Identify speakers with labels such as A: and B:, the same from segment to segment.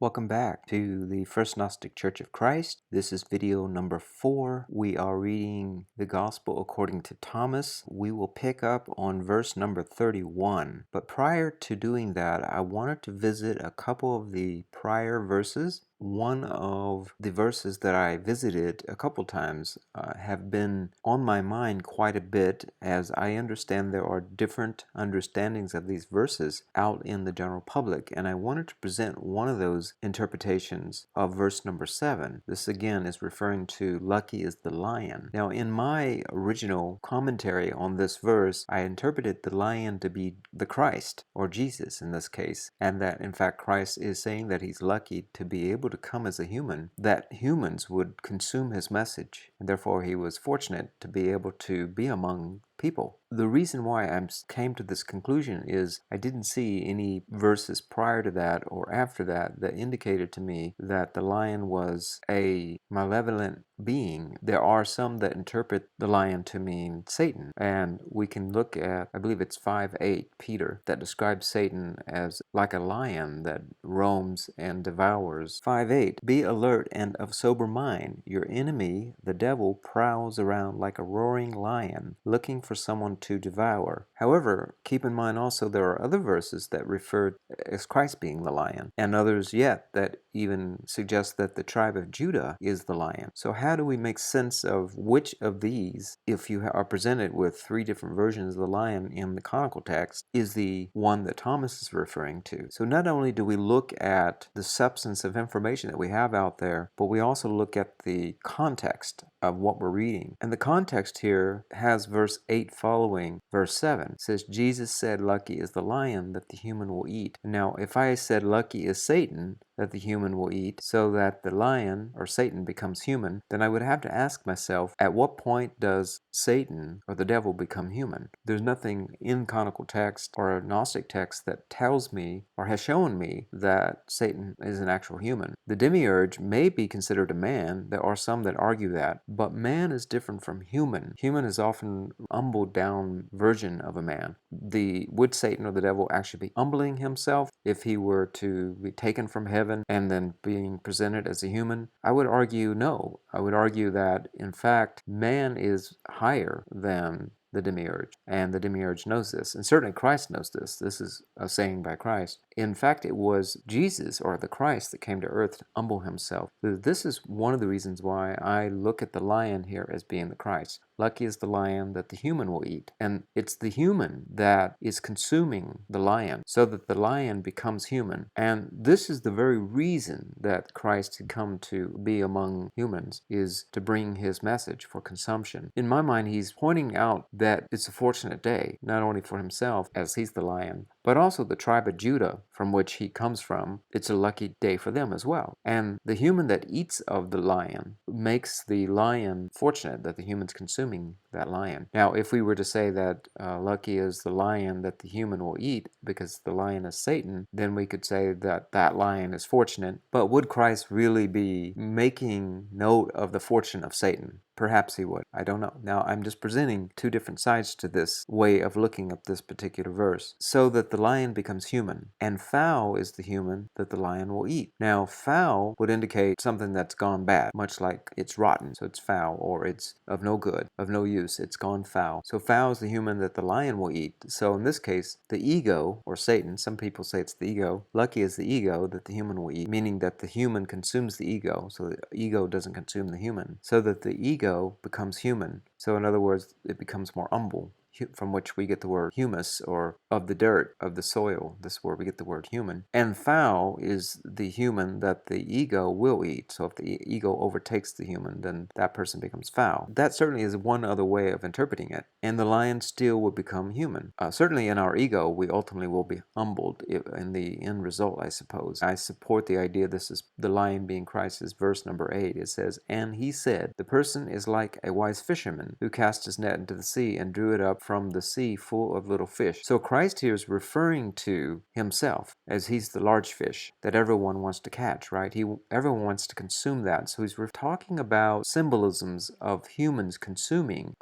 A: Welcome back to the First Gnostic Church of Christ. This is video number 4. We are reading the Gospel according to Thomas. We will pick up on verse number 31. But prior to doing that, I wanted to visit a couple of the prior verses. One of the verses that I visited a couple times have been on my mind quite a bit, as I understand there are different understandings of these verses out in the general public, and I wanted to present one of those interpretations of verse number 7. This again is referring to lucky is the lion. Now, in my original commentary on this verse, I interpreted the lion to be the Christ, or Jesus in this case, and that in fact Christ is saying that he's lucky to be able to come as a human, that humans would consume his message, and therefore he was fortunate to be able to be among people. The reason why I came to this conclusion is I didn't see any verses prior to that or after that indicated to me that the lion was a malevolent being. There are some that interpret the lion to mean Satan, and we can look at, I believe it's 5:8, Peter, that describes Satan as like a lion that roams and devours. 5:8, be alert and of sober mind. Your enemy, the devil, prowls around like a roaring lion, looking for someone to devour. However, keep in mind also there are other verses that refer as Christ being the lion, and others yet that even suggest that the tribe of Judah is the lion. So how do we make sense of which of these, if you are presented with 3 different versions of the lion in the canonical text, is the one that Thomas is referring to? So not only do we look at the substance of information that we have out there, but we also look at the context of what we're reading. And the context here has verse 8 following verse 7. It says, Jesus said, lucky is the lion that the human will eat. Now, if I said lucky is Satan that the human will eat, so that the lion or Satan becomes human, then I would have to ask myself, at what point does Satan or the devil become human? There's nothing in canonical text or Gnostic text that tells me or has shown me that Satan is an actual human. The Demi-Urge may be considered a man. There are some that argue that, but man is different from human. Human is often humbled down version of a man. Would Satan or the devil actually be humbling himself if he were to be taken from heaven and then being presented as a human? I would argue no. I would argue that in fact man is higher than the Demi-Urge, and the Demi-Urge knows this, and certainly Christ knows this. This is a saying by Christ. In fact, it was Jesus, or the Christ, that came to earth to humble himself. This is one of the reasons why I look at the lion here as being the Christ. Lucky is the lion that the human will eat. And it's the human that is consuming the lion, so that the lion becomes human. And this is the very reason that Christ had come to be among humans, is to bring his message for consumption. In my mind, he's pointing out that it's a fortunate day, not only for himself, as he's the lion, but also the tribe of Judah, from which he comes from. It's a lucky day for them as well. And the human that eats of the lion makes the lion fortunate that the human's consuming that lion. Now, if we were to say that lucky is the lion that the human will eat, because the lion is Satan, then we could say that that lion is fortunate. But would Christ really be making note of the fortune of Satan? Perhaps he would. I don't know. Now, I'm just presenting 2 different sides to this way of looking at this particular verse. So that the lion becomes human, and foul is the human that the lion will eat. Now, foul would indicate something that's gone bad, much like it's rotten, so it's foul, or it's of no good, of no use, it's gone foul. So foul is the human that the lion will eat. So in this case, the ego, or Satan, some people say it's the ego, lucky is the ego that the human will eat, meaning that the human consumes the ego, so the ego doesn't consume the human, so that the ego becomes human. So in other words, it becomes more humble, from which we get the word humus, or of the dirt, of the soil. This is where we get the word human. And foul is the human that the ego will eat. So if the ego overtakes the human, then that person becomes foul. That certainly is one other way of interpreting it. And the lion still will become human. Certainly in our ego, we ultimately will be humbled in the end result, I suppose. I support the idea this is the lion being Christ, is verse number 8. It says, and he said, the person is like a wise fisherman who cast his net into the sea and drew it up from the sea full of little fish. So Christ here is referring to himself as he's the large fish that everyone wants to catch, right? Everyone wants to consume that. So he's talking about symbolisms of humans consuming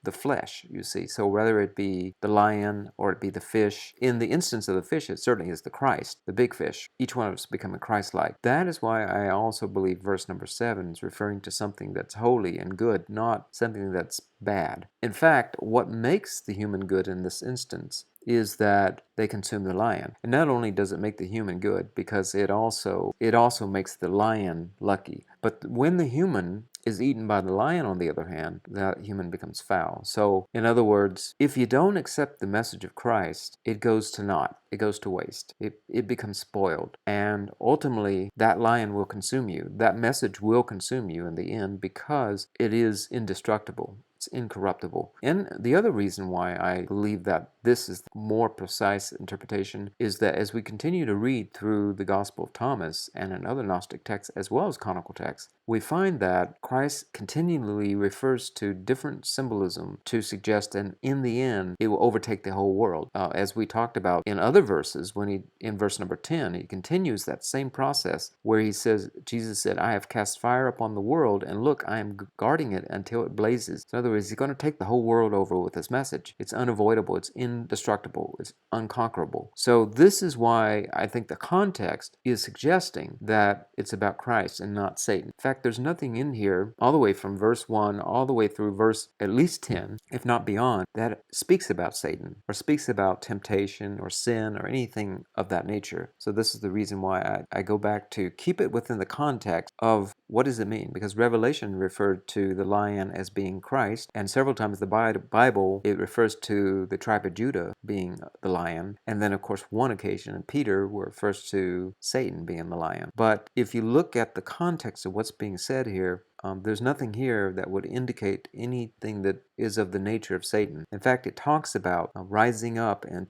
A: the flesh, you see. So whether it be the lion or it be the fish, in the instance of the fish, it certainly is the Christ, the big fish. Each one of us becoming Christ-like. That is why I also believe verse number 7 is referring to something that's holy and good, not something that's bad. In fact, what makes the human good in this instance is that they consume the lion. And not only does it make the human good, because it also makes the lion lucky. But when the human is eaten by the lion, on the other hand, that human becomes foul. So, in other words, if you don't accept the message of Christ, it goes to naught. It goes to waste. It becomes spoiled. And ultimately, that lion will consume you. That message will consume you in the end because it is indestructible. It's incorruptible. And the other reason why I believe that this is the more precise interpretation is that as we continue to read through the Gospel of Thomas and in other Gnostic texts as well as canonical texts, we find that Christ continually refers to different symbolism to suggest that in the end it will overtake the whole world. As we talked about in other verses, in verse number 10, he continues that same process where he says, Jesus said, I have cast fire upon the world, and look, I am guarding it until it blazes. In other words, he's going to take the whole world over with his message. It's unavoidable, it's indestructible, it's unconquerable. So this is why I think the context is suggesting that it's about Christ and not Satan. In fact, there's nothing in here, all the way from verse 1 all the way through verse at least 10, if not beyond, that speaks about Satan or speaks about temptation or sin or anything of that nature. So this is the reason why I go back to keep it within the context of what does it mean? Because Revelation referred to the lion as being Christ, and several times in the Bible it refers to the tribe of Judah being the lion, and then of course one occasion in Peter where it refers to Satan being the lion. But if you look at the context of what's being said here, there's nothing here that would indicate anything that is of the nature of Satan. In fact, it talks about rising up and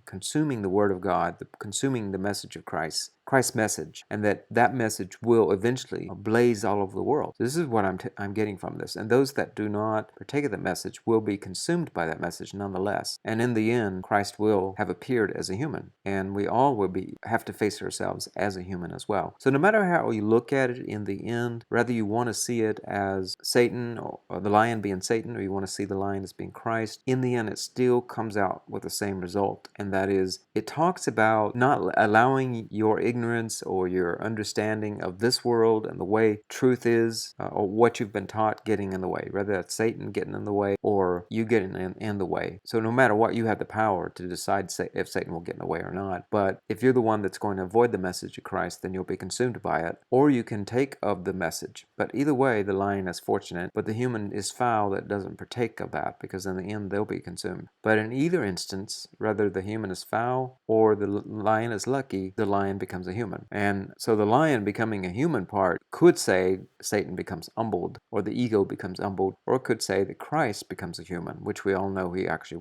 A: consuming the Word of God, consuming the message of Christ's message, and that message will eventually blaze all over the world. So this is what I'm getting from this. And those that do not partake of the message will be consumed by that message nonetheless. And in the end, Christ will have appeared as a human, and we all will have to face ourselves as a human as well. So no matter how you look at it in the end, whether you want to see it as Satan or the lion being Satan, or you want to see the lion as being Christ, in the end it still comes out with the same result, and that is it talks about not allowing your ignorance or your understanding of this world and the way truth is, or what you've been taught, getting in the way, whether that's Satan getting in the way or you getting in the way. So no matter what, you have the power to decide if Satan will get in the way or not. But if you're the one that's going to avoid the message of Christ, then you'll be consumed by it, or you can take of the message. But either way, the lion is fortunate, but the human is foul that doesn't partake of that, because in the end they'll be consumed. But in either instance, whether the human is foul or the lion is lucky, the lion becomes a human. And so the lion becoming a human part could say Satan becomes humbled, or the ego becomes humbled, or it could say that Christ becomes a human, which we all know he actually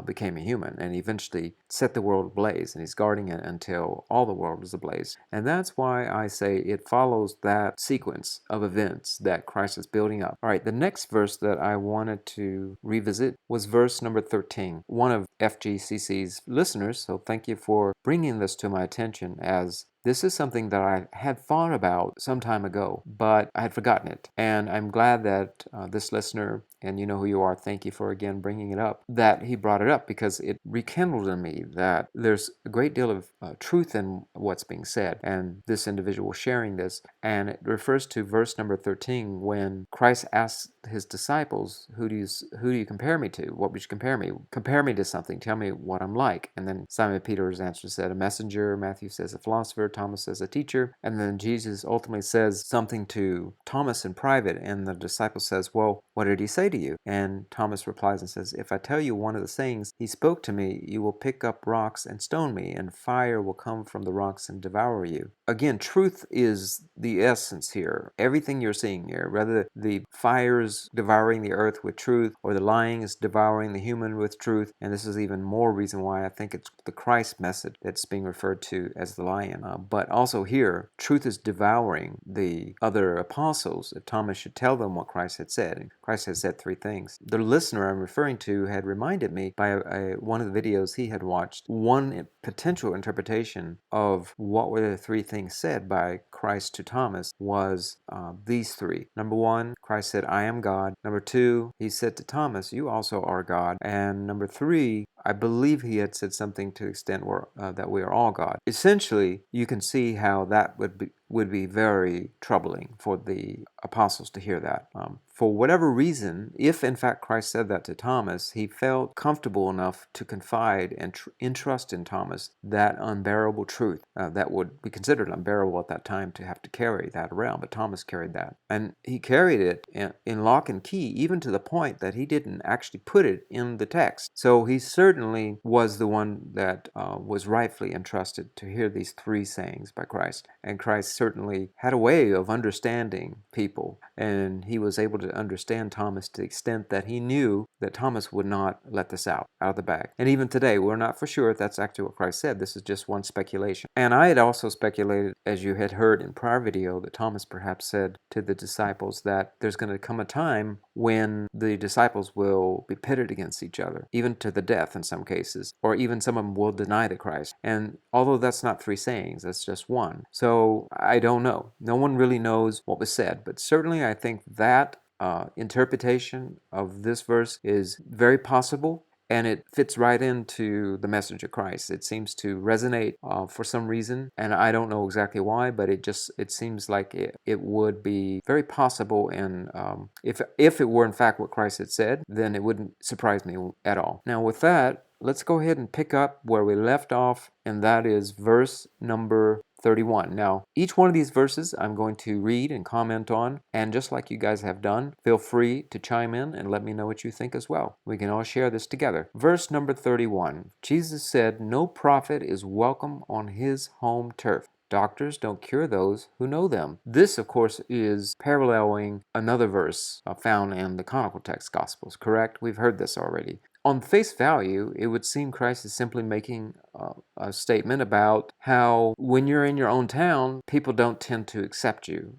A: became a human, and eventually set the world ablaze, and he's guarding it until all the world is ablaze. And that's why I say it follows that sequence of events that Christ is building up. All right, the next verse that I wanted to revisit was verse number 13. One of FGCC's listeners, so thank you for bringing this to my attention, as this is something that I had thought about some time ago, but I had forgotten it. And I'm glad that this listener, and you know who you are, thank you for again bringing it up, that he brought it up, because it rekindled in me that there's a great deal of truth in what's being said. And this individual sharing this, and it refers to verse number 13 when Christ asks his disciples, who do you compare me to? What would you compare me? Compare me to something. Tell me what I'm like. And then Simon Peter's answer said, a messenger. Matthew says a philosopher. Thomas says a teacher. And then Jesus ultimately says something to Thomas in private, and the disciple says, well, what did he say to you? And Thomas replies and says, if I tell you one of the sayings he spoke to me, you will pick up rocks and stone me, and fire will come from the rocks and devour you. again, truth is the essence here. Everything you're seeing here, whether the fire is devouring the earth with truth or the lying is devouring the human with truth, and this is even more reason why I think it's the Christ message that's being referred to as the lion. But also here, truth is devouring the other apostles. If Thomas should tell them what Christ had said, and Christ had said three things. The listener I'm referring to had reminded me by one of the videos he had watched, one potential interpretation of what were the three things said by Christ to Thomas was these three. Number one, Christ said, I am God. Number two, he said to Thomas, you also are God. And number three, I believe he had said something to the extent that we are all God. Essentially, you can see how that would be very troubling for the apostles to hear that. For whatever reason, if in fact Christ said that to Thomas, he felt comfortable enough to confide and entrust in Thomas that unbearable truth that would be considered unbearable at that time to have to carry that around. But Thomas carried that. And he carried it in lock and key, even to the point that he didn't actually put it in the text. So he certainly was the one that was rightfully entrusted to hear these three sayings by Christ. And Christ certainly had a way of understanding people, and he was able to understand Thomas to the extent that he knew that Thomas would not let this out of the bag. And even today, we're not for sure if that's actually what Christ said. This is just one speculation. And I had also speculated, as you had heard in prior video, that Thomas perhaps said to the disciples that there's going to come a time when the disciples will be pitted against each other, even to the death in some cases, or even some of them will deny the Christ. And although that's not three sayings, that's just one. So I don't know. No one really knows what was said, but certainly I think that interpretation of this verse is very possible, and it fits right into the message of Christ. It seems to resonate for some reason, and I don't know exactly why, but it seems like it would be very possible, and if it were in fact what Christ had said, then it wouldn't surprise me at all. Now with that, let's go ahead and pick up where we left off, and that is verse number 31. Now, each one of these verses I'm going to read and comment on, and just like you guys have done, feel free to chime in and let me know what you think as well. We can all share this together. Verse number 31. Jesus said, no prophet is welcome on his home turf. Doctors don't cure those who know them. This, of course, is paralleling another verse found in the canonical text Gospels, correct? We've heard this already. On face value, it would seem Christ is simply making a statement about how when you're in your own town, people don't tend to accept you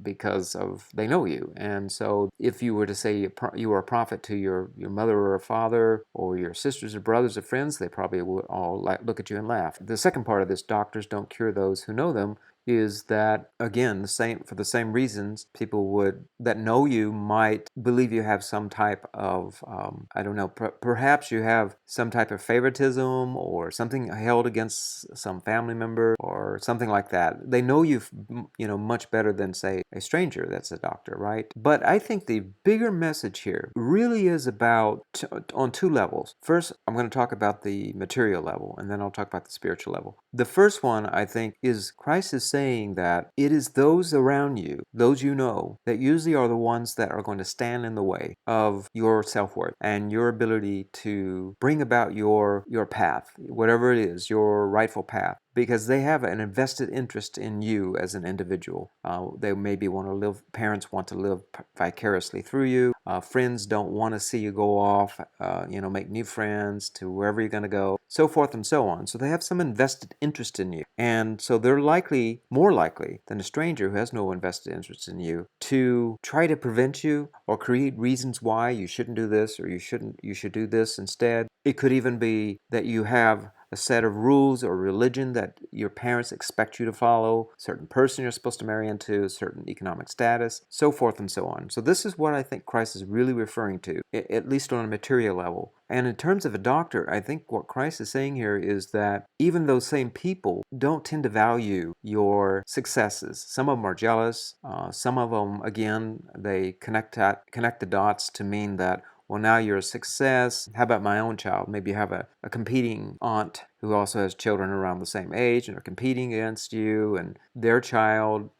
A: because they know you. And so if you were to say you were a prophet to your mother or a father or your sisters or brothers or friends, they probably would all look at you and laugh. The second part of this, doctors don't cure those who know them, is that, again, for the same reasons, people that know you might believe you have some type of, I don't know, perhaps you have some type of favoritism or something held against some family member or something like that. They know you, much better than, say, a stranger that's a doctor, right? But I think the bigger message here really is about, on two levels. First, I'm going to talk about the material level, and then I'll talk about the spiritual level. The first one, I think, is Christ is saying that it is those around you, those you know, that usually are the ones that are going to stand in the way of your self-worth and your ability to bring about your path, whatever it is, your rightful path, because they have an invested interest in you as an individual. They maybe parents want to live vicariously through you. Friends don't want to see you go off, make new friends to wherever you're going to go, so forth and so on. So they have some invested interest in you. And so they're more likely than a stranger who has no invested interest in you to try to prevent you or create reasons why you shouldn't do this or you should do this instead. It could even be that you have a set of rules or religion that your parents expect you to follow, certain person you're supposed to marry into, certain economic status, so forth and so on. So this is what I think Christ is really referring to, at least on a material level. And in terms of a doctor, I think what Christ is saying here is that even those same people don't tend to value your successes. Some of them are jealous. Some of them, again, they connect the dots to mean that, well, now you're a success. How about my own child? Maybe you have a competing aunt who also has children around the same age and are competing against you, and their child,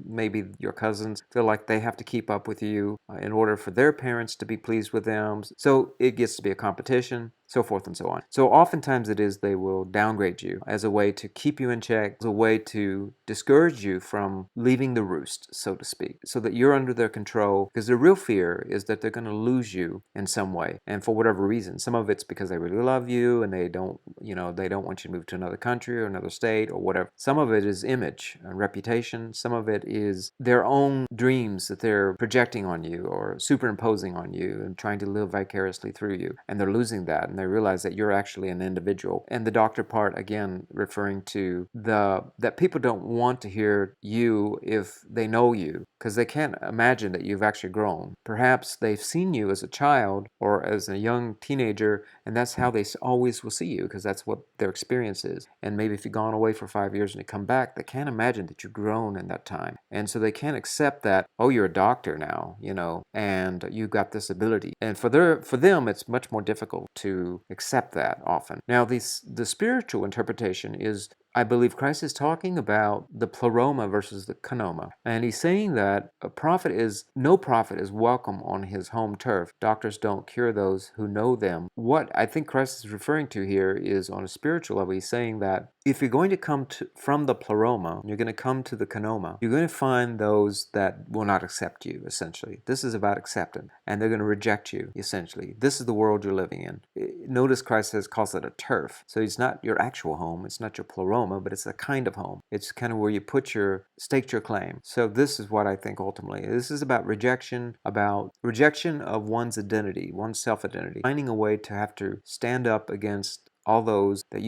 A: maybe your cousins, feel like they have to keep up with you in order for their parents to be pleased with them. So it gets to be a competition, so forth and so on. So oftentimes it is they will downgrade you as a way to keep you in check, as a way to discourage you from leaving the roost, so to speak, so that you're under their control, because the real fear is that they're going to lose you in some way, and for whatever reason. Some of it's because they really love you and they don't want you to move to another country or another state or whatever. Some of it is image and reputation. Some of it is their own dreams that they're projecting on you or superimposing on you and trying to live vicariously through you, and they're losing that, and they realize that you're actually an individual. And the doctor part, again, referring to that people don't want to hear you if they know you, because they can't imagine that you've actually grown. Perhaps they've seen you as a child or as a young teenager, and that's how they always will see you, because that's what their experience is. And maybe if you've gone away for 5 years and you come back, they can't imagine that you've grown in that time. And so they can't accept that, oh, you're a doctor now, and you got this ability. And for them, it's much more difficult to accept that often. Now, the spiritual interpretation is, I believe Christ is talking about the pleroma versus the kanoma. And he's saying that no prophet is welcome on his home turf. Doctors don't cure those who know them. What I think Christ is referring to here is, on a spiritual level, he's saying that if you're going to come from the pleroma, you're going to come to the kanoma, you're going to find those that will not accept you, essentially. This is about acceptance, and they're going to reject you, essentially. This is the world you're living in. Notice Christ calls it a turf. So it's not your actual home, it's not your pleroma, but it's a kind of home. It's kind of where you staked your claim. So this is what I think ultimately. This is about rejection of one's identity, one's self-identity, finding a way to have to stand up against all those that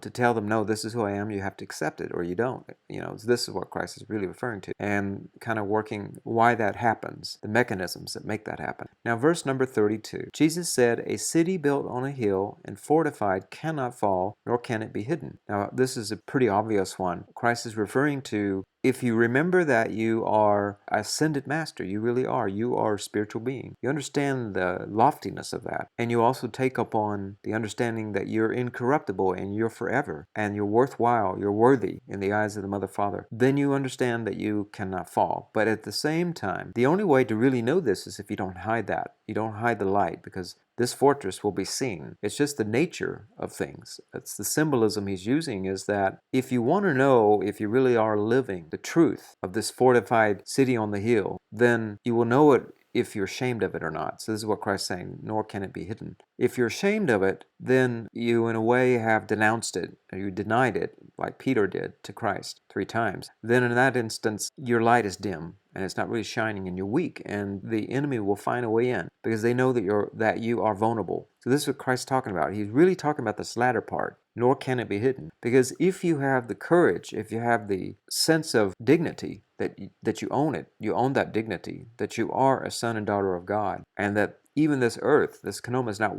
A: to tell them, no, this is who I am, you have to accept it, or you don't. So this is what Christ is really referring to, and kind of working why that happens, the mechanisms that make that happen. Now, verse number 32, Jesus said, a city built on a hill and fortified cannot fall, nor can it be hidden. Now, this is a pretty obvious one. Christ is referring to, if you remember that you are ascended master, you really are. You are a spiritual being. You understand the loftiness of that. And you also take upon the understanding that you're incorruptible and you're forever. And you're worthwhile, you're worthy in the eyes of the Mother Father. Then you understand that you cannot fall. But at the same time, the only way to really know this is if you don't hide that. You don't hide the light, because this fortress will be seen. It's just the nature of things. It's the symbolism he's using, is that if you want to know if you really are living the truth of this fortified city on the hill, then you will know it if you're ashamed of it or not. So this is what Christ is saying, nor can it be hidden. If you're ashamed of it, then you in a way have denounced it, or you denied it, like Peter did to Christ 3 times. Then in that instance, your light is dim, and it's not really shining, and you're weak, and the enemy will find a way in, because they know that you are vulnerable. So this is what Christ's talking about. He's really talking about this latter part, nor can it be hidden. Because if you have the courage, if you have the sense of dignity, that you own it, you own that dignity, that you are a son and daughter of God, and that even this earth, this kanoma, is not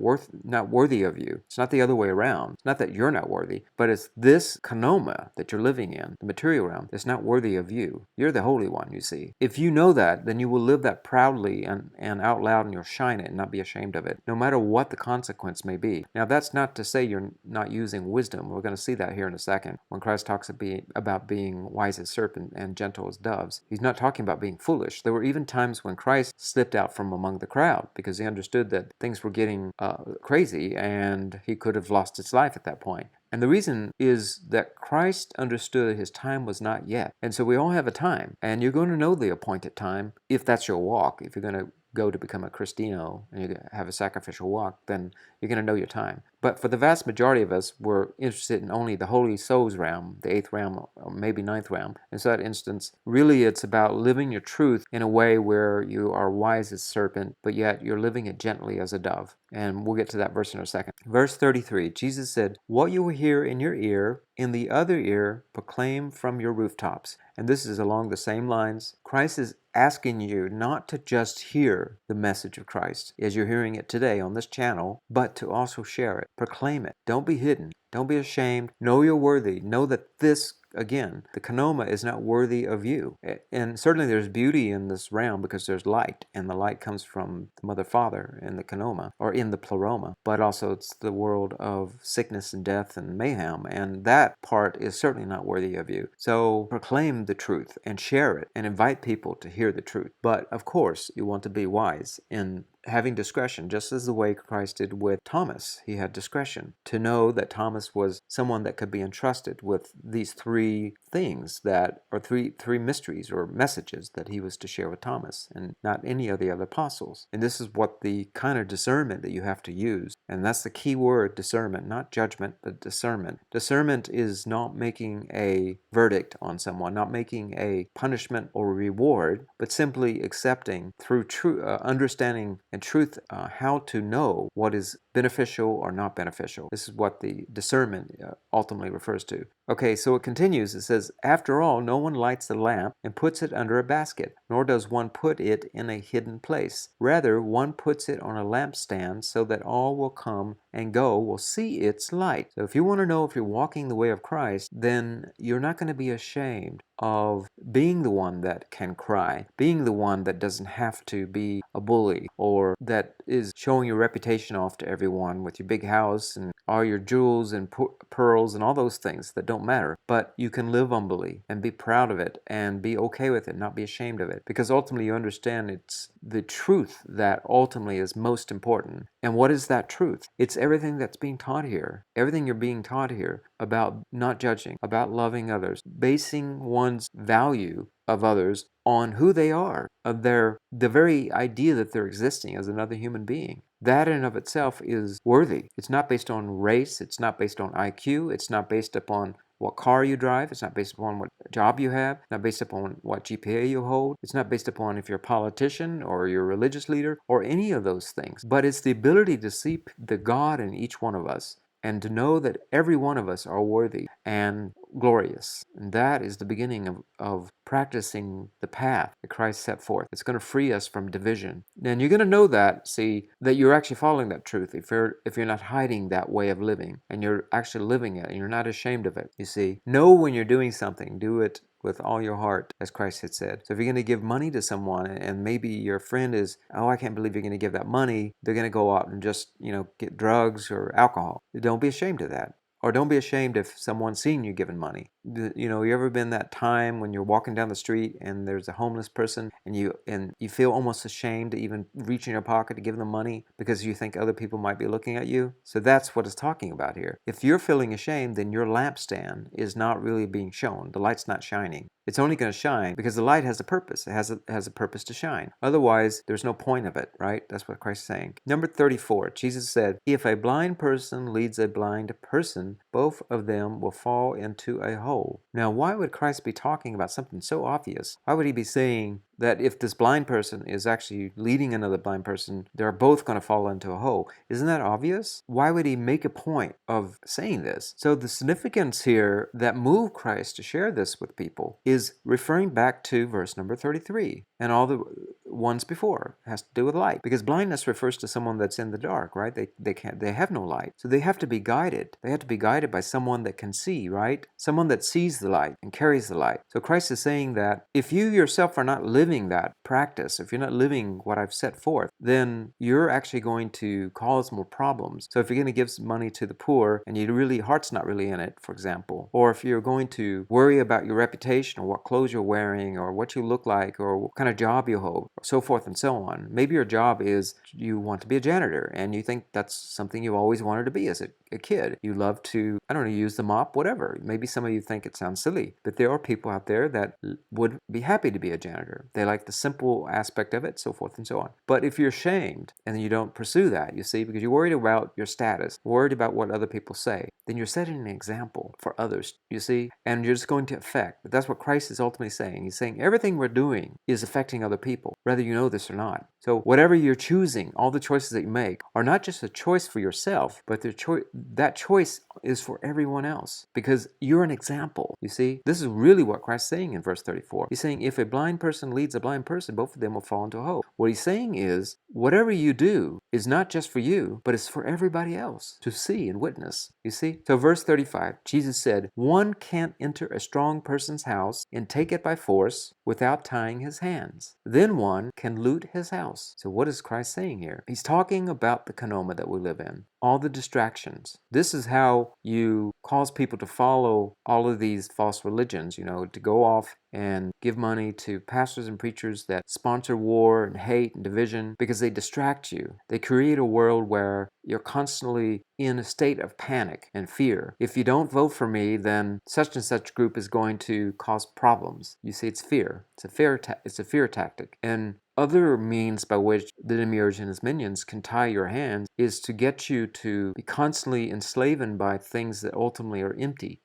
A: worthy of you. It's not the other way around. It's not that you're not worthy, but it's this kanoma that you're living in, the material realm, that's not worthy of you. You're the Holy One, you see. If you know that, then you will live that proudly and out loud, and you'll shine it and not be ashamed of it, no matter what the consequence may be. Now, that's not to say you're not using wisdom. We're going to see that here in a second. When Christ talks about being wise as serpent and gentle as doves, he's not talking about being foolish. There were even times when Christ slipped out from among the crowd, because he understood that things were getting crazy, and he could have lost his life at that point. And the reason is that Christ understood his time was not yet. And so we all have a time, and you're going to know the appointed time if that's your walk. If you're going to go to become a Christino and you have a sacrificial walk, then you're going to know your time. But for the vast majority of us, we're interested in only the Holy Souls realm, the 8th realm, or maybe 9th realm. In that instance, really it's about living your truth in a way where you are wise as serpent, but yet you're living it gently as a dove. And we'll get to that verse in a second. Verse 33, Jesus said, what you will hear in your ear, in the other ear, proclaim from your rooftops. And this is along the same lines. Christ is asking you not to just hear the message of Christ as you're hearing it today on this channel, but to also share it. Proclaim it. Don't be hidden. Don't be ashamed. Know you're worthy. Know that this again, the Kenoma is not worthy of you. And certainly there's beauty in this realm because there's light, and the light comes from the Mother Father in the Kenoma, or in the Pleroma. But also it's the world of sickness and death and mayhem, and that part is certainly not worthy of you. So proclaim the truth and share it and invite people to hear the truth. But of course, you want to be wise in having discretion, just as the way Christ did with Thomas. He had discretion to know that Thomas was someone that could be entrusted with these three things that are three mysteries or messages that he was to share with Thomas, and not any of the other apostles. And this is what the kind of discernment that you have to use. And that's the key word, discernment, not judgment, but discernment. Discernment is not making a verdict on someone, not making a punishment or reward, but simply accepting through true understanding and truth how to know what is beneficial or not beneficial. This is what the discernment ultimately refers to. Okay, so it continues. It says, after all, no one lights the lamp and puts it under a basket, nor does one put it in a hidden place. Rather, one puts it on a lampstand so that all will come and go will see its light. So if you want to know if you're walking the way of Christ, then you're not going to be ashamed of being the one that can cry, being the one that doesn't have to be a bully, or that is showing your reputation off to everyone with your big house and all your jewels and pearls and all those things that don't matter. But you can live humbly and be proud of it and be okay with it, not be ashamed of it, because ultimately you understand it's the truth that ultimately is most important. And what is that truth? It's everything that's being taught here, everything you're being taught here about not judging, about loving others, basing one's value of others on who they are, of the very idea that they're existing as another human being. That in and of itself is worthy. It's not based on race, it's not based on IQ, it's not based upon what car you drive, it's not based upon what job you have, it's not based upon what GPA you hold, it's not based upon if you're a politician or you're a religious leader or any of those things. But it's the ability to see the God in each one of us and to know that every one of us are worthy and glorious. And that is the beginning of practicing the path that Christ set forth. It's going to free us from division. And you're going to know that, see, that you're actually following that truth if you're not hiding that way of living and you're actually living it and you're not ashamed of it. You see, know when you're doing something, do it with all your heart, as Christ had said. So if you're going to give money to someone and maybe your friend is, oh, I can't believe you're going to give that money, they're going to go out and just, get drugs or alcohol. Don't be ashamed of that. Or don't be ashamed if someone's seen you giving money. You ever been that time when you're walking down the street and there's a homeless person and you feel almost ashamed to even reach in your pocket to give them money because you think other people might be looking at you? So that's what it's talking about here. If you're feeling ashamed, then your lampstand is not really being shown. The light's not shining. It's only going to shine because the light has a purpose. It has a purpose to shine. Otherwise, there's no point of it, right? That's what Christ is saying. Number 34, Jesus said, if a blind person leads a blind person, both of them will fall into a hole. Now, why would Christ be talking about something so obvious? Why would he be saying that if this blind person is actually leading another blind person, they're both going to fall into a hole? Isn't that obvious? Why would he make a point of saying this? So the significance here that moved Christ to share this with people is referring back to verse number 33 and all the ones before. It has to do with light, because blindness refers to someone that's in the dark, right? They have no light, so they have to be guided. They have to be guided by someone that can see, right? Someone that sees the light and carries the light. So Christ is saying that if you yourself are not living that practice, if you're not living what I've set forth, then you're actually going to cause more problems. So if you're going to give some money to the poor and your heart's not really in it, for example, or if you're going to worry about your reputation or what clothes you're wearing or what you look like or what kind of job you hold, so forth and so on. Maybe your job is you want to be a janitor and you think that's something you've always wanted to be as a kid. You love to, use the mop, whatever. Maybe some of you think it sounds silly, but there are people out there that would be happy to be a janitor. They like the simple aspect of it, so forth and so on. But if you're ashamed and you don't pursue that, you see, because you're worried about your status, worried about what other people say, then you're setting an example for others, you see, and you're just going to affect. But that's what Christ is ultimately saying. He's saying everything we're doing is affecting other people, whether you know this or not. So whatever you're choosing, all the choices that you make are not just a choice for yourself, but that choice is for everyone else, because you're an example. You see, this is really what Christ's saying in verse 34. He's saying, if a blind person leads a blind person, both of them will fall into a hole. What he's saying is, whatever you do is not just for you, but it's for everybody else to see and witness. You see? So verse 35, Jesus said, one can't enter a strong person's house and take it by force without tying his hands. Then one can loot his house. So what is Christ saying here? He's talking about the kanoma that we live in. All the distractions. This is how you cause people to follow all of these false religions, to go off and give money to pastors and preachers that sponsor war and hate and division, because they distract you. They create a world where you're constantly in a state of panic and fear. If you don't vote for me, then such and such group is going to cause problems. You see, it's fear. It's a fear tactic. And other means by which the Demi-Urge and his minions can tie your hands is to get you to be constantly enslaven by things that ultimately are empty.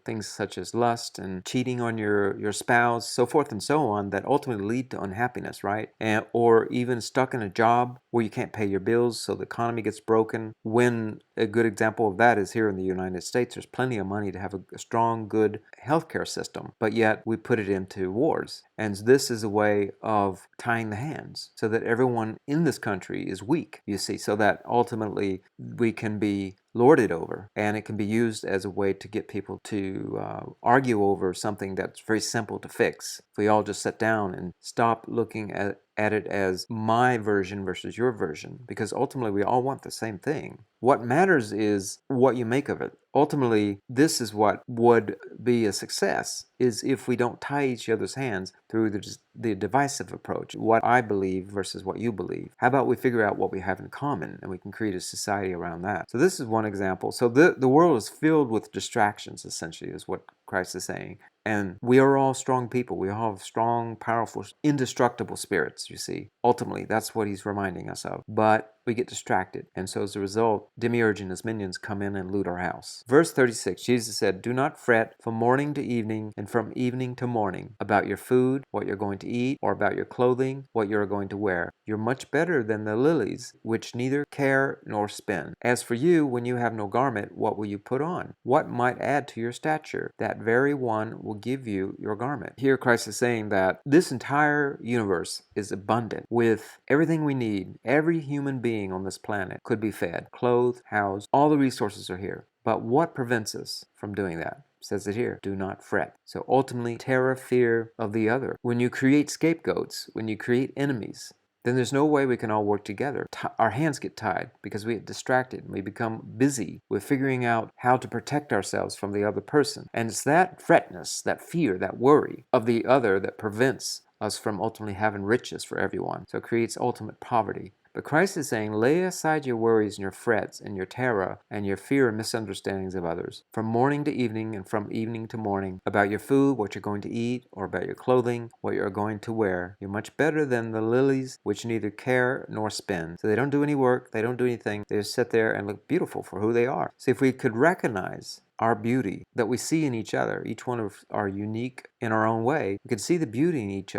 A: Things such as lust and cheating on your spouse, so forth and so on, that ultimately lead to unhappiness, right? Or even stuck in a job where you can't pay your bills, so the economy gets broken. When a good example of that is here in the United States, there's plenty of money to have a strong, good healthcare system, but yet we put it into wars. And this is a way of tying the hands so that everyone in this country is weak, you see, so that ultimately we can be lorded over, and it can be used as a way to get people to argue over something that's very simple to fix. If we all just sit down and stop looking at it as my version versus your version, because ultimately we all want the same thing. What matters is what you make of it. Ultimately, this is what would be a success, is if we don't tie each other's hands through the divisive approach, what I believe versus what you believe. How about we figure out what we have in common, and we can create a society around that? So this is one example. So the world is filled with distractions, essentially, is what Christ is saying. And we are all strong people. We all have strong, powerful, indestructible spirits, you see. Ultimately, that's what he's reminding us of. But we get distracted. And so as a result, Demi-Urge and his minions come in and loot our house. Verse 36, Jesus said, do not fret from morning to evening and from evening to morning about your food, what you're going to eat, or about your clothing, what you're going to wear. You're much better than the lilies, which neither care nor spin. As for you, when you have no garment, what will you put on? What might add to your stature? That very one will give you your garment. Here Christ is saying that this entire universe is abundant with everything we need. Every human being on this planet could be fed, clothed, housed. All the resources are here. But what prevents us from doing that? It says it here, do not fret. So ultimately, terror, fear of the other. When you create scapegoats, when you create enemies, then there's no way we can all work together. Our hands get tied because we get distracted. We become busy with figuring out how to protect ourselves from the other person. And it's that fretness, that fear, that worry of the other that prevents us from ultimately having riches for everyone. So it creates ultimate poverty. But Christ is saying, lay aside your worries and your frets and your terror and your fear and misunderstandings of others, from morning to evening and from evening to morning, about your food, what you're going to eat, or about your clothing, what you're going to wear. You're much better than the lilies, which neither care nor spin. So they don't do any work, they don't do anything, they just sit there and look beautiful for who they are. See, if we could recognize our beauty that we see in each other, each one of our unique in our own way, we can see the beauty in each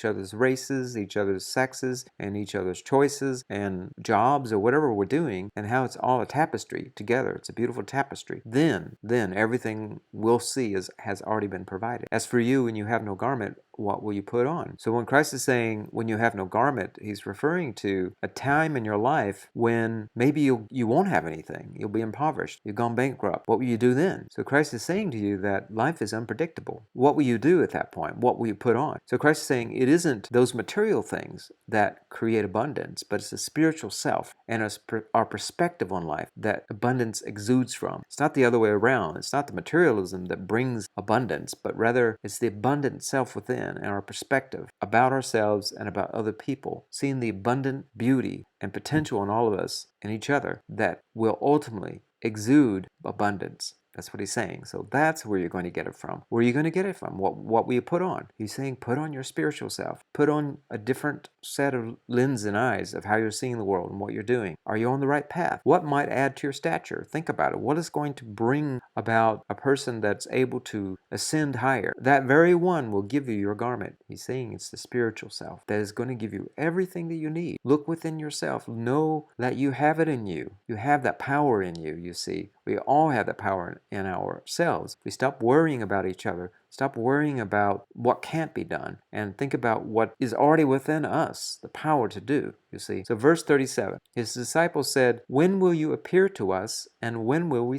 A: other's races, each other's sexes, and each other's choices and jobs or whatever we're doing, and how it's all a tapestry together. It's a beautiful tapestry. Then everything we'll see has already been provided. As for you, when you have no garment, what will you put on? So when Christ is saying when you have no garment, he's referring to a time in your life when maybe you won't have anything. You'll be impoverished. You've gone bankrupt. What will you do then? So Christ is saying to you that life is unpredictable. What will you do at that point? What will you put on? So Christ is saying it isn't those material things that create abundance, but it's the spiritual self and our perspective on life that abundance exudes from. It's not the other way around. It's not the materialism that brings abundance, but rather it's the abundant self within and our perspective about ourselves and about other people, seeing the abundant beauty and potential in all of us and each other that will ultimately exude abundance. That's what he's saying. So that's where you're going to get it from. Where are you going to get it from? What will you put on? He's saying put on your spiritual self. Put on a different set of lens and eyes of how you're seeing the world and what you're doing. Are you on the right path? What might add to your stature? Think about it. What is going to bring about a person that's able to ascend higher? That very one will give you your garment. He's saying it's the spiritual self that is going to give you everything that you need. Look within yourself. Know that you have it in you. You have that power in you, you see. We all have that power in ourselves. We stop worrying about each other, stop worrying about what can't be done, and think about what is already within us, the power to do, you see. So verse 37, his disciples said, "When will you appear to us, and when will we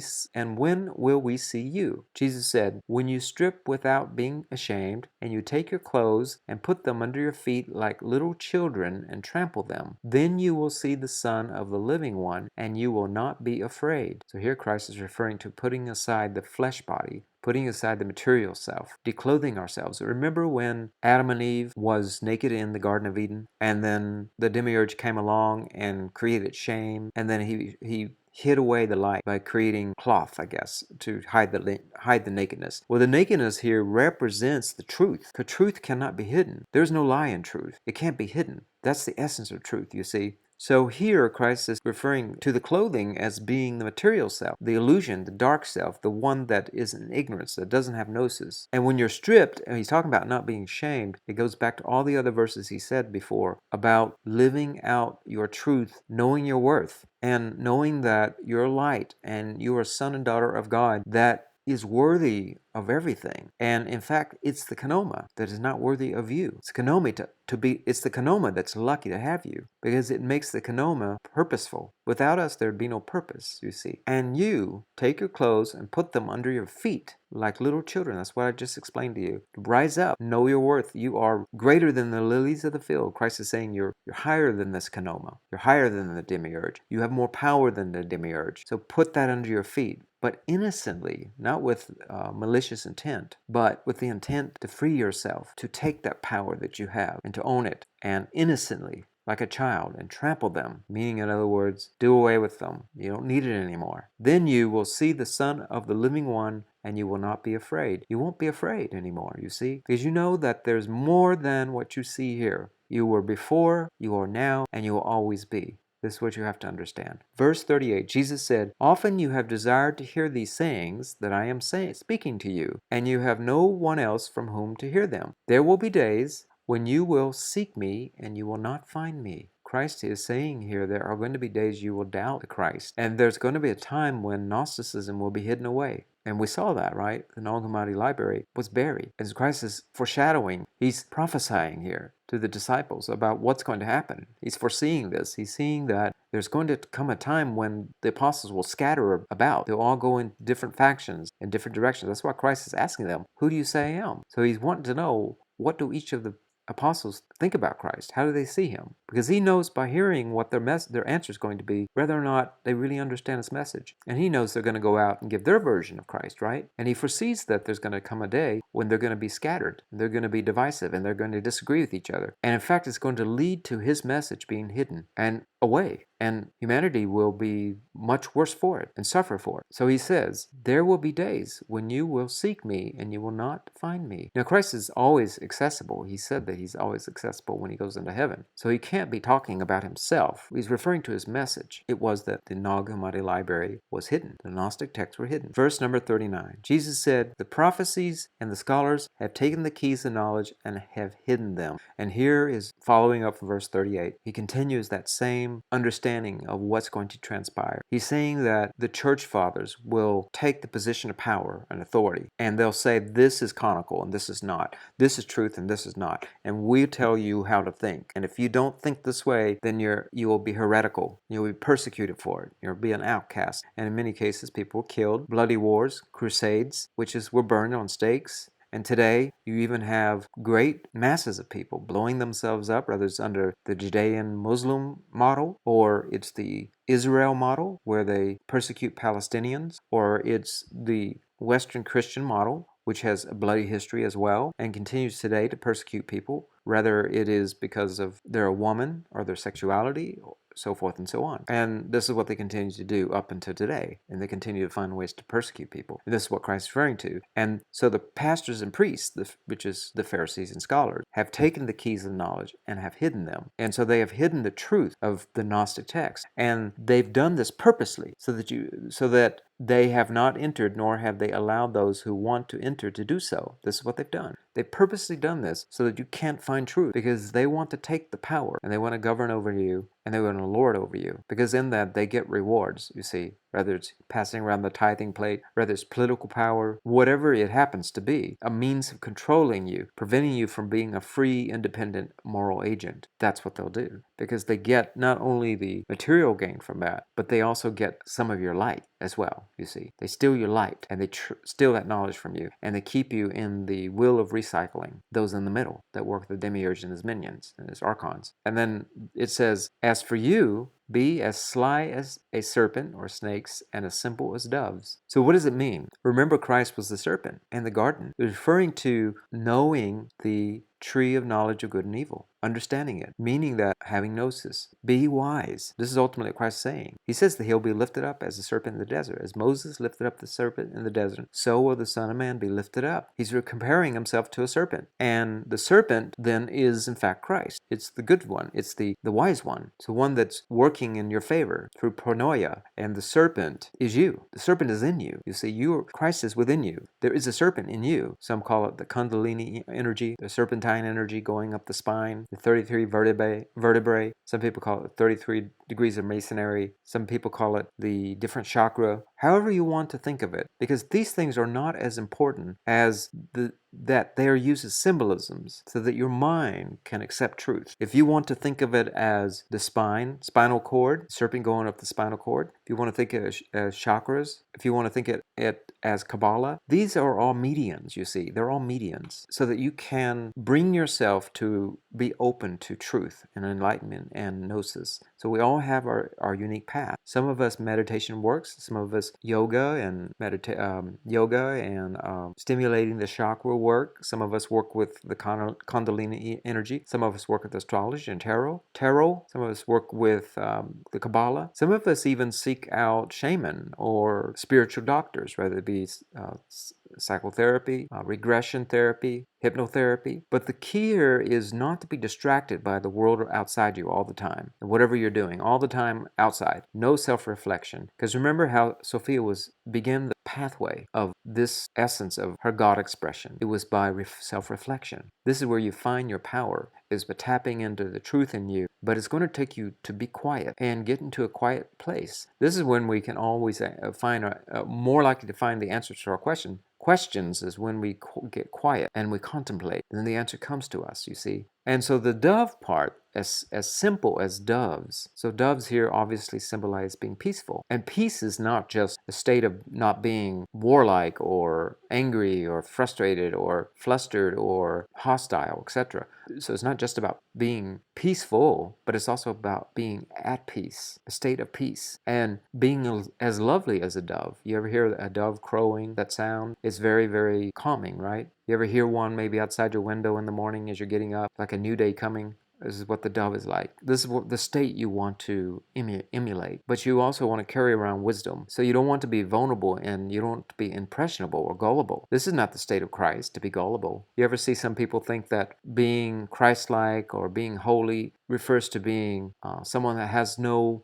A: see you?" Jesus said, "When you strip without being ashamed, and you take your clothes and put them under your feet like little children and trample them, then you will see the Son of the living one, and you will not be afraid." So here Christ is referring to putting aside the flesh body, putting aside the material self, declothing ourselves. Remember when Adam and Eve was naked in the Garden of Eden, and then the Demi-Urge came along and created shame, and then he hid away the light by creating cloth, I guess, to hide the nakedness. Well, the nakedness here represents the truth. The truth cannot be hidden. There's no lie in truth. It can't be hidden. That's the essence of truth, you see. So here Christ is referring to the clothing as being the material self, the illusion, the dark self, the one that is in ignorance, that doesn't have gnosis. And when you're stripped, and he's talking about not being shamed, it goes back to all the other verses he said before about living out your truth, knowing your worth, and knowing that you're light and you're a son and daughter of God that is worthy of everything. And in fact, it's the kanoma that is not worthy of you. It's it's the kanoma that's lucky to have you, because it makes the kanoma purposeful. Without us, there'd be no purpose, you see. And you take your clothes and put them under your feet like little children. That's what I just explained to you. Rise up, know your worth. You are greater than the lilies of the field. Christ is saying you're higher than this kanoma. You're higher than the Demi-Urge. You have more power than the Demi-Urge. So put that under your feet, but innocently, not with malicious intent, but with the intent to free yourself, to take that power that you have and to own it, and innocently, like a child, and trample them, meaning, in other words, do away with them. You don't need it anymore. Then you will see the Son of the living one, and you will not be afraid. You won't be afraid anymore, you see, because you know that there's more than what you see here. You were before, you are now, and you will always be. This is what you have to understand. Verse 38, Jesus said, "Often you have desired to hear these sayings that I am speaking to you, and you have no one else from whom to hear them. There will be days when you will seek me and you will not find me." Christ is saying here there are going to be days you will doubt the Christ, and there's going to be a time when Gnosticism will be hidden away. And we saw that, right? The Nag Hammadi library was buried. As Christ is foreshadowing, he's prophesying here to the disciples about what's going to happen. He's foreseeing this. He's seeing that there's going to come a time when the apostles will scatter about. They'll all go in different factions and different directions. That's why Christ is asking them, "Who do you say I am?" So he's wanting to know, what do each of the apostles think about Christ? How do they see him? Because he knows by hearing what their answer is going to be, whether or not they really understand his message. And he knows they're going to go out and give their version of Christ, right? And he foresees that there's going to come a day when they're going to be scattered, and they're going to be divisive, and they're going to disagree with each other. And in fact, it's going to lead to his message being hidden and away. And humanity will be much worse for it and suffer for it. So he says, there will be days when you will seek me and you will not find me. Now, Christ is always accessible. He said that he's always accessible when he goes into heaven. So he can't be talking about himself. He's referring to his message. It was that the Nag Hammadi library was hidden. The Gnostic texts were hidden. Verse number 39. Jesus said, "The prophecies and the scholars have taken the keys of knowledge and have hidden them." And here is following up from verse 38. He continues that same understanding of what's going to transpire. He's saying that the church fathers will take the position of power and authority, and they'll say this is canonical and this is not. This is truth and this is not. And we tell you how to think. And if you don't think this way, then you will be heretical. You'll be persecuted for it. You'll be an outcast. And in many cases, people were killed. Bloody wars, crusades, witches were burned on stakes. And today, you even have great masses of people blowing themselves up, whether it's under the Judean Muslim model, or it's the Israel model, where they persecute Palestinians, or it's the Western Christian model, which has a bloody history as well, and continues today to persecute people, whether it is because of they're a woman or their sexuality, so forth and so on. And this is what they continue to do up until today. And they continue to find ways to persecute people. And this is what Christ is referring to. And so the pastors and priests, which is the Pharisees and scholars, have taken the keys of knowledge and have hidden them. And so they have hidden the truth of the Gnostic text. And they've done this purposely so that they have not entered, nor have they allowed those who want to enter to do so. This is what they've done. They've purposely done this so that you can't find truth, because they want to take the power and they want to govern over you and they want to lord over you, because in that they get rewards, you see. whether it's passing around the tithing plate, whether it's political power, whatever it happens to be, a means of controlling you, preventing you from being a free, independent, moral agent. That's what they'll do, because they get not only the material gain from that, but they also get some of your light as well, you see. They steal your light, and they steal that knowledge from you, and they keep you in the wheel of recycling, those in the middle that work the Demi-Urge and his minions and his archons. And then it says, as for you, be as sly as a serpent or snakes and as simple as doves. So what does it mean? Remember, Christ was the serpent in the garden. It was referring to knowing the tree of knowledge of good and evil, understanding it, meaning that having gnosis. Be wise. This is ultimately what Christ is saying. He says that he'll be lifted up as a serpent in the desert. As Moses lifted up the serpent in the desert, so will the Son of Man be lifted up. He's comparing himself to a serpent. And the serpent then is in fact Christ. It's the good one. It's the wise one. It's the one that's working in your favor through pronoia. And the serpent is you. The serpent is in you. You see, Christ is within you. There is a serpent in you. Some call it the Kundalini energy, the serpentine energy going up the spine, the 33 vertebrae. Some people call it 33 degrees of masonry. Some people call it the different chakra. However you want to think of it, because these things are not as important as that they are used as symbolisms so that your mind can accept truth. If you want to think of it as the spinal cord, serpent going up the spinal cord, if you want to think of it as chakras, if you want to think it as Kabbalah, these are all medians, you see. They're all medians so that you can bring yourself to be open to truth and enlightenment and gnosis. So we all have our unique path. Some of us meditation works, some of us yoga and stimulating the chakra work. Some of us work with the Kundalini energy. Some of us work with astrology and tarot. Some of us work with the Kabbalah. Some of us even seek out shaman or spiritual doctors, whether it be psychotherapy, regression therapy, hypnotherapy. But the key here is not to be distracted by the world outside you all the time. Whatever you're doing, all the time outside. No self-reflection. Because remember how Sophia began the pathway of this essence of her God expression. It was by self-reflection. This is where you find your power, is by tapping into the truth in you. But it's going to take you to be quiet and get into a quiet place. This is when we can always more likely to find the answers to our questions is when we get quiet and we contemplate, and then the answer comes to us, you see. And so the dove part, as simple as doves. So doves here obviously symbolize being peaceful. And peace is not just a state of not being warlike or angry or frustrated or flustered or hostile, etc. So it's not just about being peaceful, but it's also about being at peace, a state of peace, and being as lovely as a dove. You ever hear a dove crowing? That sound is very, very calming, right? You ever hear one maybe outside your window in the morning as you're getting up, like a new day coming? This is what the dove is like. This is what the state you want to emulate. But you also want to carry around wisdom. So you don't want to be vulnerable and you don't want to be impressionable or gullible. This is not the state of Christ, to be gullible. You ever see some people think that being Christ-like or being holy refers to being someone that has no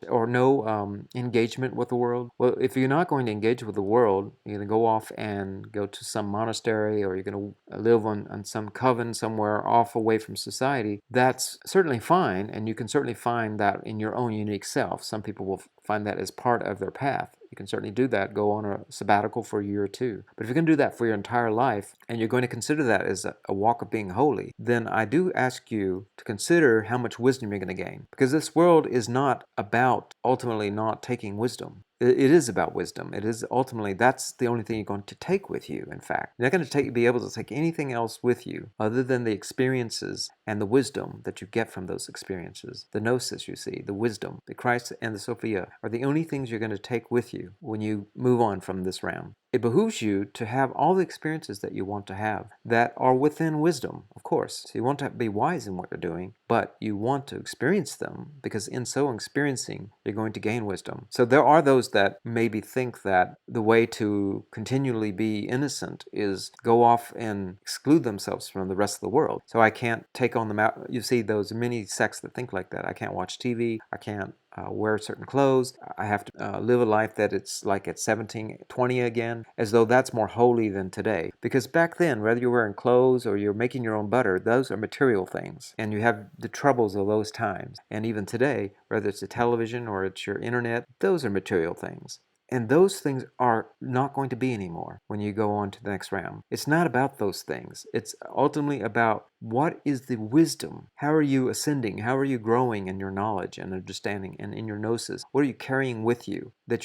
A: engagement with the world? Well, if you're not going to engage with the world, you're going to go off and go to some monastery, or you're going to live on some coven somewhere off away from society. That's certainly fine, and you can certainly find that in your own unique self. Some people will find that as part of their path. You can certainly do that, go on a sabbatical for a year or two. But if you're going to do that for your entire life, and you're going to consider that as a walk of being holy, then I do ask you to consider how much wisdom you're going to gain. Because this world is not about ultimately not taking wisdom. It is about wisdom. It is ultimately, that's the only thing you're going to take with you, in fact. You're not going to be able to take anything else with you other than the experiences and the wisdom that you get from those experiences. The gnosis, you see, the wisdom, the Christ and the Sophia are the only things you're going to take with you when you move on from this realm. It behooves you to have all the experiences that you want to have that are within wisdom, of course. So you want to be wise in what you're doing, but you want to experience them, because in so experiencing, you're going to gain wisdom. So there are those that maybe think that the way to continually be innocent is go off and exclude themselves from the rest of the world. So I can't take on them out. You see those many sects that think like that. I can't watch TV. I can't wear certain clothes. I have to live a life that it's like at 17, 20 again, as though that's more holy than today. Because back then, whether you're wearing clothes or you're making your own butter, those are material things. And you have the troubles of those times. And even today, whether it's the television or it's your internet, those are material things. And those things are not going to be anymore when you go on to the next realm. It's not about those things. It's ultimately about what is the wisdom? How are you ascending? How are you growing in your knowledge and understanding and in your gnosis? What are you carrying with you? That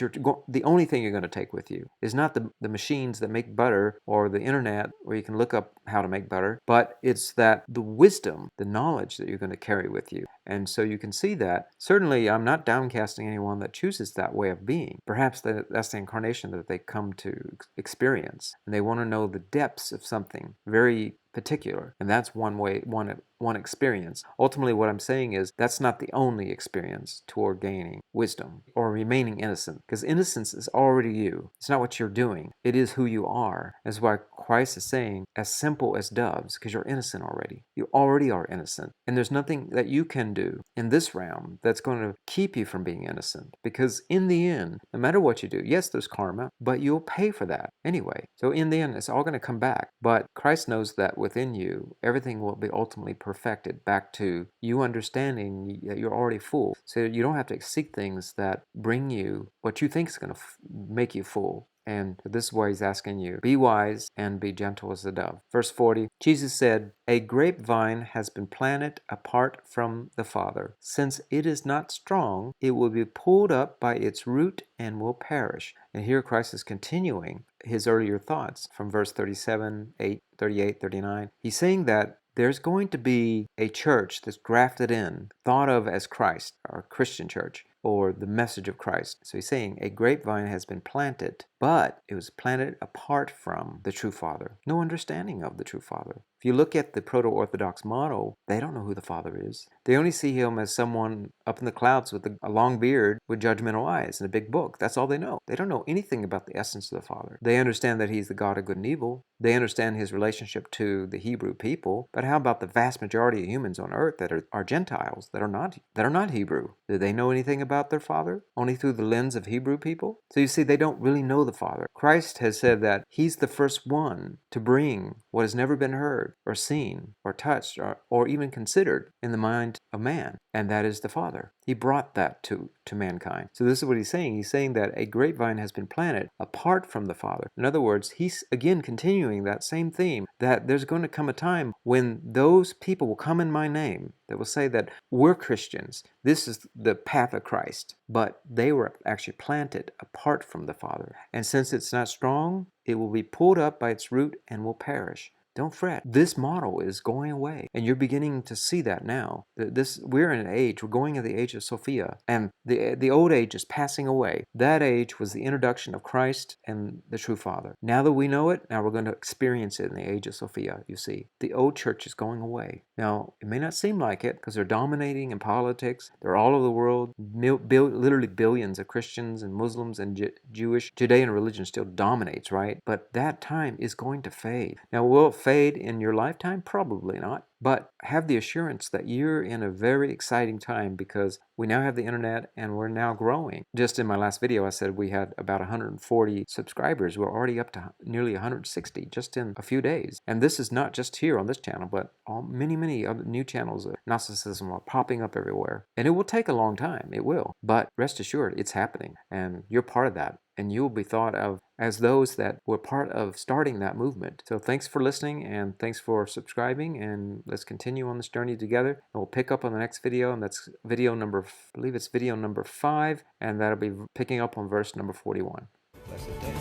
A: the only thing you're going to take with you is not the machines that make butter or the internet where you can look up how to make butter, but it's that the wisdom, the knowledge that you're going to carry with you. And so you can see that. Certainly, I'm not downcasting anyone that chooses that way of being. Perhaps that's the incarnation that they come to experience. And they want to know the depths of something very particular. And that's one way, one experience. Ultimately, what I'm saying is that's not the only experience toward gaining wisdom or remaining innocent. Because innocence is already you. It's not what you're doing. It is who you are. That's why Christ is saying, as simple as doves, because you're innocent already. You already are innocent. And there's nothing that you can do in this realm that's going to keep you from being innocent. Because in the end, no matter what you do, yes, there's karma, but you'll pay for that anyway. So in the end, it's all going to come back. But Christ knows that within you, everything will be ultimately perfected back to you understanding that you're already full. So you don't have to seek things that bring you what you think is going to make you full. And this is why he's asking you, be wise and be gentle as a dove. Verse 40, Jesus said, a grapevine has been planted apart from the Father. Since it is not strong, it will be pulled up by its root and will perish. And here Christ is continuing his earlier thoughts from verse 37, 8, 38, 39. He's saying that there's going to be a church that's grafted in, thought of as Christ, or Christian church, or the message of Christ. So he's saying a grapevine has been planted, but it was planted apart from the true Father. No understanding of the true Father. If you look at the proto-Orthodox model, they don't know who the Father is. They only see him as someone up in the clouds with a long beard with judgmental eyes and a big book. That's all they know. They don't know anything about the essence of the Father. They understand that he's the God of good and evil. They understand his relationship to the Hebrew people. But how about the vast majority of humans on earth that are Gentiles, that are not Hebrew? Do they know anything about their Father? Only through the lens of Hebrew people? So you see, they don't really know the Father. Christ has said that he's the first one to bring what has never been heard or seen or touched or even considered in the mind of man, and that is the Father. He brought that to mankind. So this is what he's saying. He's saying that a grapevine has been planted apart from the Father. In other words, he's again continuing that same theme, that there's going to come a time when those people will come in my name that will say that we're Christians. This is the path of Christ. But they were actually planted apart from the Father. And since it's not strong, it will be pulled up by its root and will perish. Don't fret. This model is going away. And you're beginning to see that now. We're in an age, we're going into the age of Sophia. And the old age is passing away. That age was the introduction of Christ and the true Father. Now that we know it, now we're going to experience it in the age of Sophia, you see. The old church is going away. Now, it may not seem like it because they're dominating in politics. They're all over the world. Literally billions of Christians and Muslims and Judean religion still dominates, right? But that time is going to fade. Now, will it fade in your lifetime? Probably not. But have the assurance that you're in a very exciting time because we now have the internet and we're now growing. Just in my last video, I said we had about 140 subscribers. We're already up to nearly 160 just in a few days. And this is not just here on this channel, but many other new channels of Gnosticism are popping up everywhere. And it will take a long time. It will. But rest assured, it's happening. And you're part of that. And you will be thought of as those that were part of starting that movement. So thanks for listening and thanks for subscribing, and let's continue on this journey together. And we'll pick up on the next video, and that's video number, I believe it's video number 5, and that'll be picking up on verse number 41. Blessed day.